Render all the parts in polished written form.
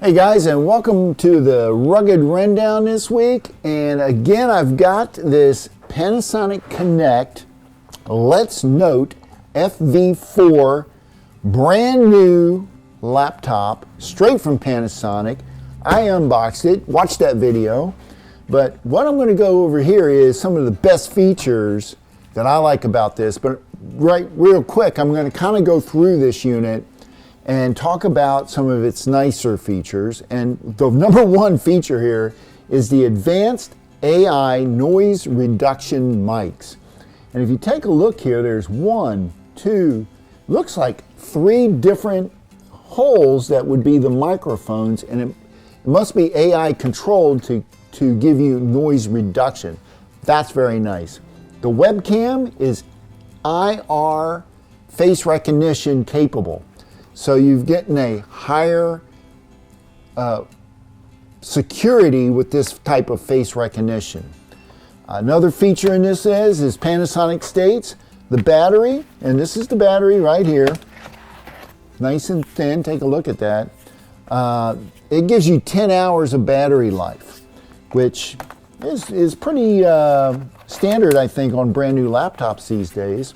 Hey guys, and welcome to the Rugged Rundown this week. And again, I've got this Panasonic Connect Let's Note FV4 brand new laptop straight from Panasonic. I unboxed it, watched that video, but what I'm going to go over here is some of the best features that I like about this. But real quick, I'm going to kind of go through this unit and talk about some of its nicer features. And the number one feature here is the advanced AI noise reduction mics. And if you take a look here, there's looks like 3 different holes that would be the microphones, and it must be AI controlled to give you noise reduction. That's very nice. The webcam is IR face recognition capable. So you're getting a higher security with this type of face recognition. Another feature in this is Panasonic states the battery, and this is the battery right here, nice and thin. Take a look at that. It gives you 10 hours of battery life, which is pretty standard, I think, on brand new laptops these days.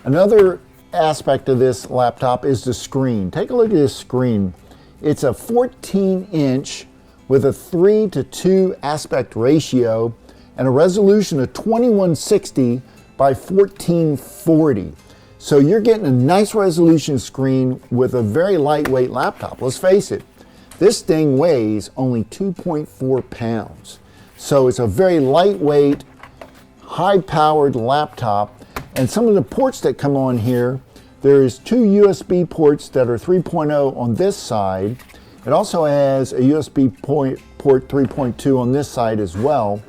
Another aspect of this laptop is the screen. Take a look at this screen. It's a 14-inch with a 3:2 aspect ratio and a resolution of 2160 by 1440. So you're getting a nice resolution screen with a very lightweight laptop. Let's face it, this thing weighs only 2.4 pounds. So it's a very lightweight, high-powered laptop. And some of the ports that come on here, there's 2 USB ports that are 3.0 on this side. It also has a USB port 3.2 on this side as well,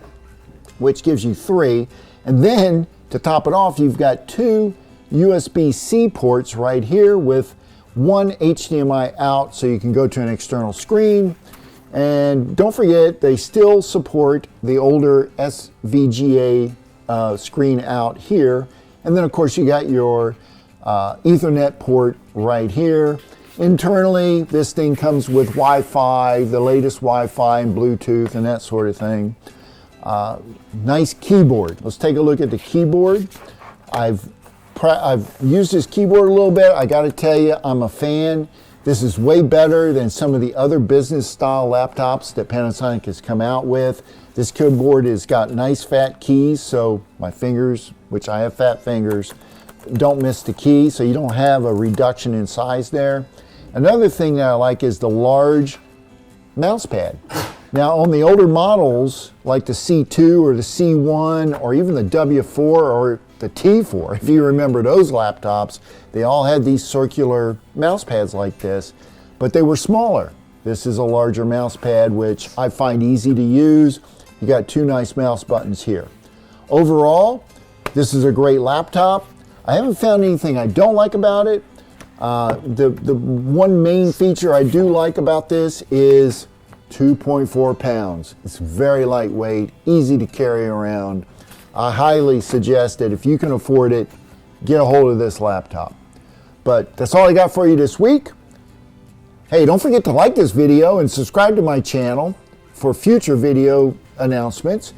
which gives you 3. And then to top it off, you've got 2 USB-C ports right here with 1 HDMI out, so you can go to an external screen. And don't forget, they still support the older SVGA screen out here. And then of course you got your Ethernet port right here. Internally, this thing comes with Wi-Fi, the latest Wi-Fi and Bluetooth and that sort of thing. Nice keyboard. Let's take a look at the keyboard. I've used this keyboard a little bit. I got to tell you, I'm a fan. This is way better than some of the other business style laptops that Panasonic has come out with. This keyboard has got nice fat keys, so my fingers, which I have fat fingers, don't miss the key, so you don't have a reduction in size there. Another thing that I like is the large mouse pad. Now on the older models, like the C2 or the C1 or even the W4 or the T4, if you remember those laptops, they all had these circular mouse pads like this, but they were smaller. This is a larger mouse pad, which I find easy to use. You got 2 nice mouse buttons here. Overall, this is a great laptop. I haven't found anything I don't like about it. The one main feature I do like about this is 2.4 pounds. It's very lightweight, easy to carry around. I highly suggest that if you can afford it, get a hold of this laptop. But that's all I got for you this week. Hey, don't forget to like this video and subscribe to my channel for future video announcements.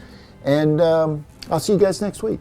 And I'll see you guys next week.